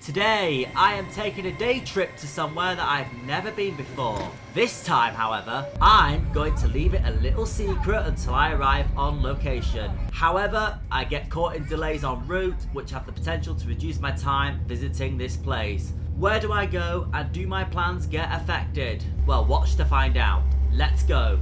Today, I am taking a day trip to somewhere that I've never been before. This time, however, I'm going to leave it a little secret until I arrive on location. However, I get caught in delays en route, which have the potential to reduce my time visiting this place. Where do I go, and do my plans get affected? Well, watch to find out. Let's go.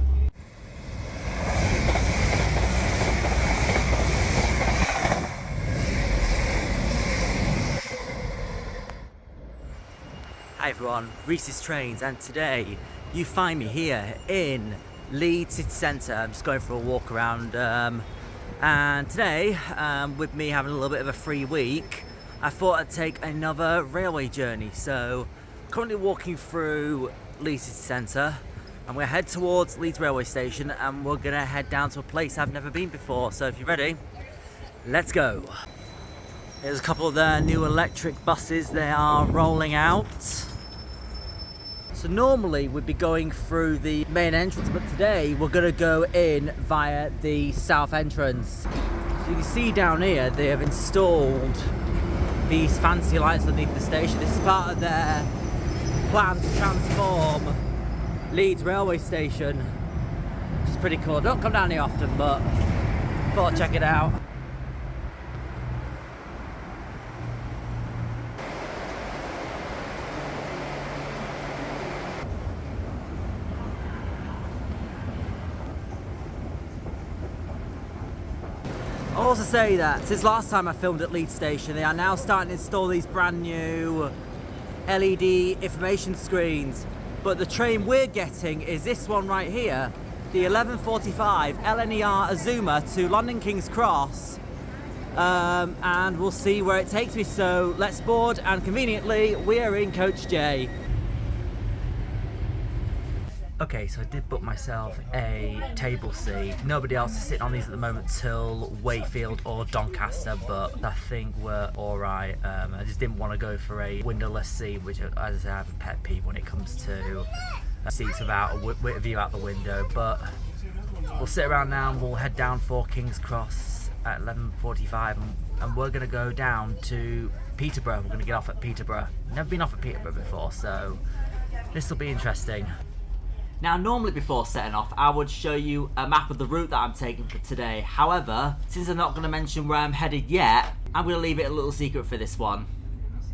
Hi everyone, Reece's Trains, and today you find me here in Leeds City Centre. I'm just going for a walk around, and today, with me having a little bit of a free week, I thought I'd take another railway journey. So, currently walking through Leeds City Centre, and we're head towards Leeds railway station, and we're gonna head down to a place I've never been before. So if you're ready, let's go. There's a couple of the new electric buses they are rolling out. So normally we'd be going through the main entrance, but today we're going to go in via the south entrance. So you can see down here they have installed these fancy lights underneath the station. This is part of their plan to transform Leeds railway station, which is pretty cool. Don't come down here often, but thought I'd check it out. I'll also say that since last time I filmed at Leeds Station, they are now starting to install these brand new LED information screens. But the train we're getting is this one right here, the 11:45 LNER Azuma to London King's Cross. And we'll see where it takes me. So let's board, and conveniently we are in Coach J. Okay, so I did book myself a table seat. Nobody else is sitting on these at the moment till Wakefield or Doncaster, but I think we're alright. I just didn't want to go for a windowless seat, which, as I say, I have a pet peeve when it comes to seats without a view out the window. But we'll sit around now and we'll head down for King's Cross at 11:45, and we're going to go down to Peterborough. We're going to get off at Peterborough. Never been off at Peterborough before, so this will be interesting. Now, normally before setting off, I would show you a map of the route that I'm taking for today. However, since I'm not going to mention where I'm headed yet, I'm going to leave it a little secret for this one.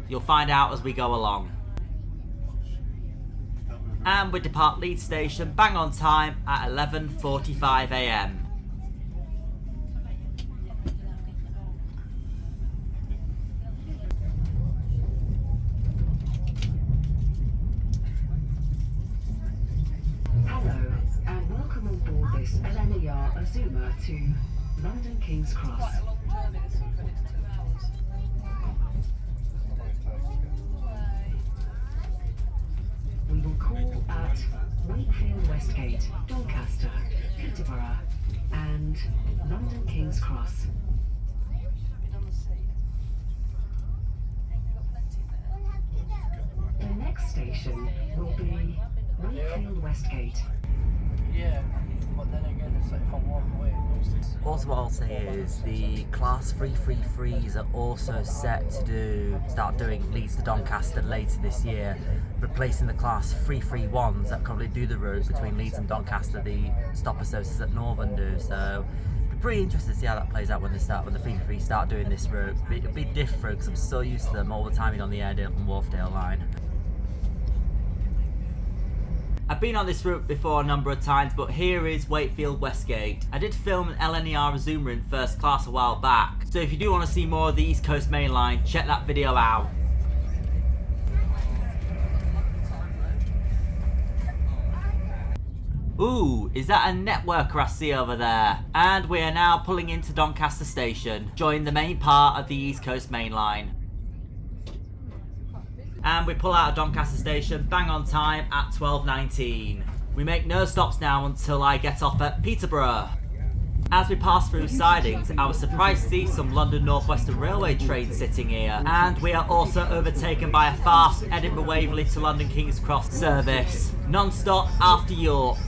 You'll find out as we go along. And we depart Leeds Station bang on time at 11:45 AM. LNER Azuma to London King's Cross. We will call at Wakefield Westgate, Doncaster, Peterborough and London King's Cross. The next station will be Wakefield Westgate. Yeah, but then again, it's like if I walk away. Also, what I'll say is the Class 333s are also set to start doing Leeds to Doncaster later this year, replacing the Class 331s that currently do the route between Leeds and Doncaster. The stopper services at Northern do. So it'll be pretty interesting to see how that plays out when the 333s start doing this route. It'll be different because I'm so used to them all the time on the Airedale and Wharfdale line. I've been on this route before a number of times, but here is Wakefield Westgate. I did film an LNER Azuma in first class a while back, so if you do want to see more of the East Coast Main Line, check that video out. Ooh, is that a networker I see over there? And we are now pulling into Doncaster Station, joining the main part of the East Coast Main Line. And we pull out of Doncaster Station bang on time at 12:19. We make no stops now until I get off at Peterborough. As we pass through sidings, I was surprised to see some London North Western Railway trains sitting here, and we are also overtaken by a fast Edinburgh Waverley to London King's Cross service, non-stop after York.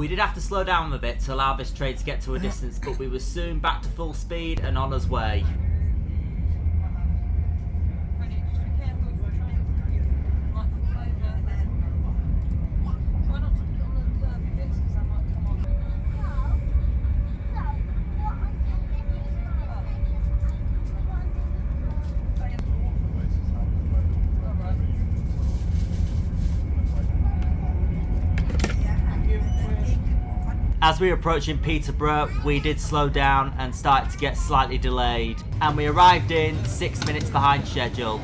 We did have to slow down a bit to allow this train to get to a distance, but we were soon back to full speed and on us way. As we were approaching Peterborough, we did slow down and started to get slightly delayed, and we arrived in 6 minutes behind schedule.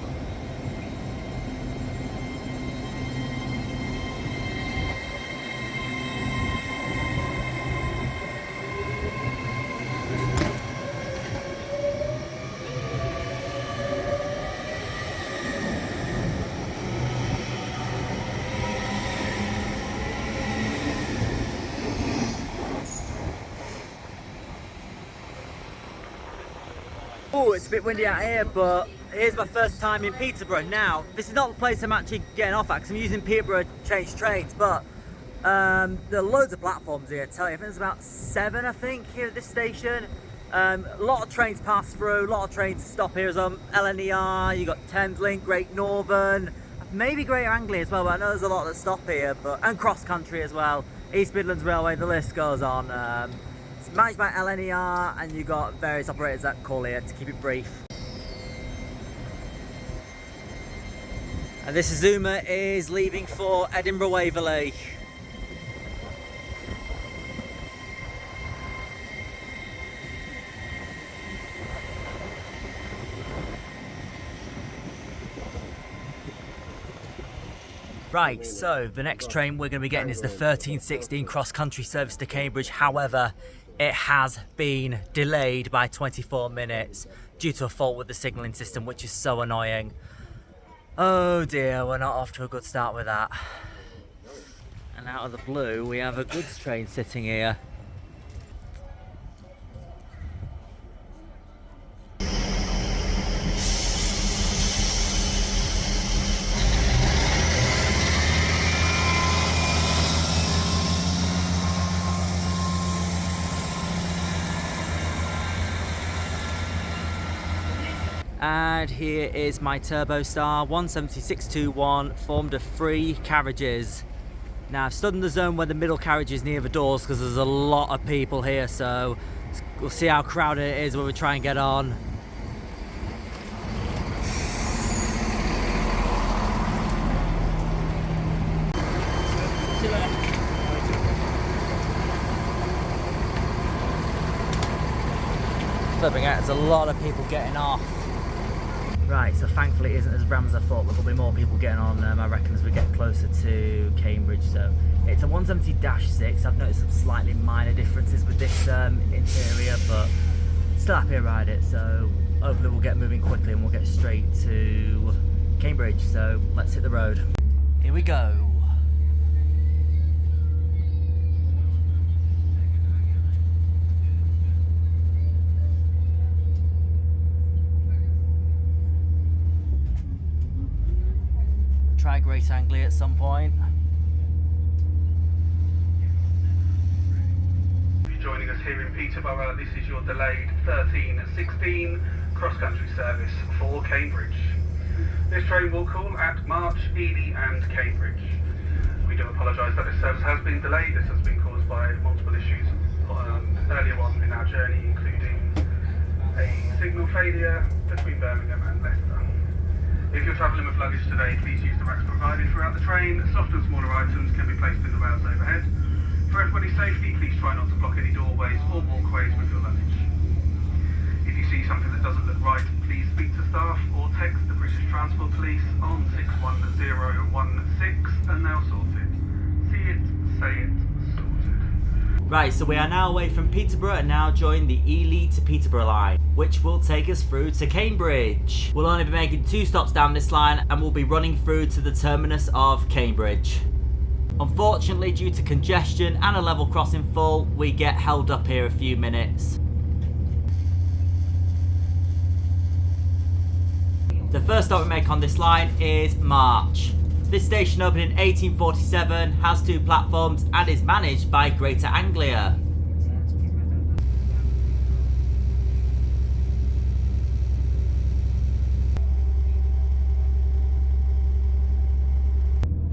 Oh, it's a bit windy out here, but here's my first time in Peterborough. Now, this is not the place I'm actually getting off at, because I'm using Peterborough to change trains, but there are loads of platforms here, I tell you. I think there's about 7, I think, here at this station. A lot of trains pass through, a lot of trains stop here. There's LNER, you got Thameslink, Great Northern, maybe Greater Anglia as well, but I know there's a lot that stop here, and CrossCountry as well, East Midlands Railway, the list goes on. It's managed by LNER, and you've got various operators that call here to keep it brief. And this Zoomer is leaving for Edinburgh Waverley. Right, so the next train we're going to be getting is the 1316 cross-country service to Cambridge. However, it has been delayed by 24 minutes due to a fault with the signalling system, which is so annoying. Oh dear, we're not off to a good start with that. And out of the blue, we have a goods train sitting here. And here is my Turbo Star 17621, formed of 3 carriages. Now I've stood in the zone where the middle carriage is near the doors because there's a lot of people here, so we'll see how crowded it is when we try and get on. Flipping out, there's a lot of people getting off. Right, so thankfully it isn't as rammed as I thought, but there'll be more people getting on, I reckon, as we get closer to Cambridge. So it's a 170-6. I've noticed some slightly minor differences with this interior, but still happy to ride it. So hopefully we'll get moving quickly and we'll get straight to Cambridge. So let's hit the road. Here we go. Try Great Anglia at some point. If you're joining us here in Peterborough, this is your delayed 1316 cross-country service for Cambridge. This train will call at March, Ely and Cambridge. We do apologise that this service has been delayed. This has been caused by multiple issues earlier on in our journey, including a signal failure between Birmingham and Leicester. If you're travelling with luggage today, please use the racks provided throughout the train. Soft and smaller items can be placed in the rails overhead. For everybody's safety, please try not to block any doorways or walkways with your luggage. If you see something that doesn't look right, please speak to staff or text the British Transport Police on 61016 and they'll sort it. See it, say it, sorted. Right, so we are now away from Peterborough and now join the Ely to Peterborough line, which will take us through to Cambridge. We'll only be making 2 stops down this line and we'll be running through to the terminus of Cambridge. Unfortunately, due to congestion and a level crossing full, we get held up here a few minutes. The first stop we make on this line is March. This station opened in 1847, has 2 platforms and is managed by Greater Anglia.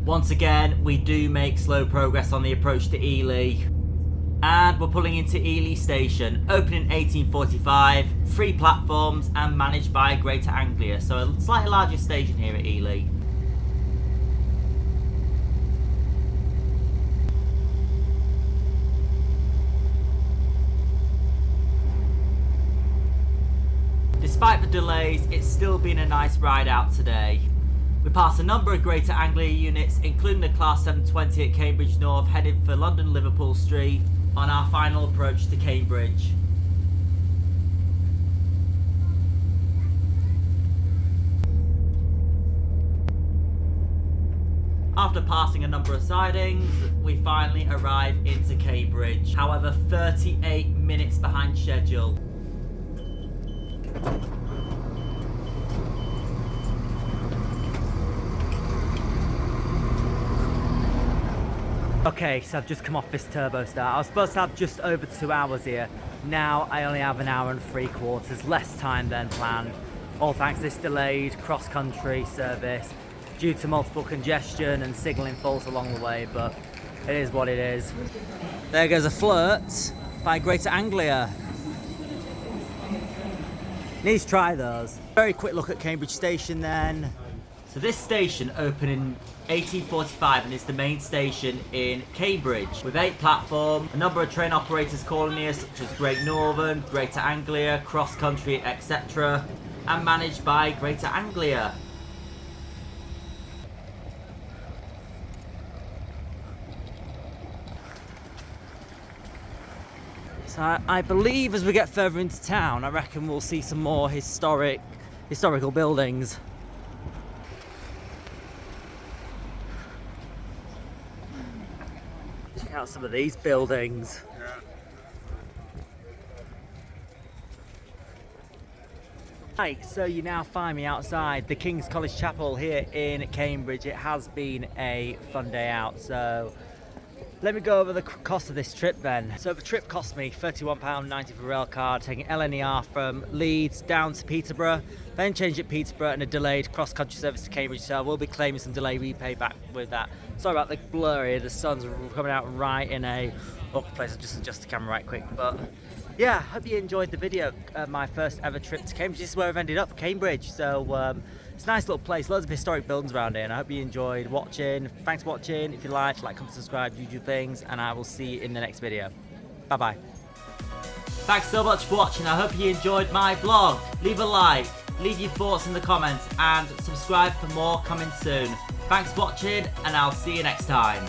Once again, we do make slow progress on the approach to Ely. And we're pulling into Ely Station, opened in 1845, 3 platforms and managed by Greater Anglia, so a slightly larger station here at Ely. Despite the delays, it's still been a nice ride out today. We passed a number of Greater Anglia units, including the Class 720 at Cambridge North, headed for London Liverpool Street on our final approach to Cambridge. After passing a number of sidings, we finally arrive into Cambridge. However, 38 minutes behind schedule. Okay, so I've just come off this turbo start. I was supposed to have just over 2 hours here. Now I only have 1 hour and 3/4, less time than planned. All thanks to this delayed cross-country service due to multiple congestion and signalling faults along the way, but it is what it is. There goes a flirt by Greater Anglia. Need to try those. Very quick look at Cambridge Station then. So this station opened in 1845 and is the main station in Cambridge with 8 platforms, a number of train operators calling here such as Great Northern, Greater Anglia, CrossCountry, etc. and managed by Greater Anglia. So I believe as we get further into town, I reckon we'll see some more historical buildings. Check out some of these buildings. Right, so you now find me outside the King's College Chapel here in Cambridge. It has been a fun day out, so let me go over the cost of this trip then. So the trip cost me £31.90 for a rail card, taking LNER from Leeds down to Peterborough, then changed at Peterborough and a delayed cross-country service to Cambridge, so I will be claiming some delay repay back with that. Sorry about the blur here, the sun's coming out right in a awkward place. I'll just adjust the camera right quick, but yeah, hope you enjoyed the video. My first ever trip to Cambridge. This is where I've ended up, Cambridge, so it's a nice little place, loads of historic buildings around here, and I hope you enjoyed watching. Thanks for watching. If you like, comment, subscribe, YouTube things, and I will see you in the next video. Bye bye. Thanks so much for watching. I hope you enjoyed my vlog. Leave a like, leave your thoughts in the comments, and subscribe for more coming soon. Thanks for watching, and I'll see you next time.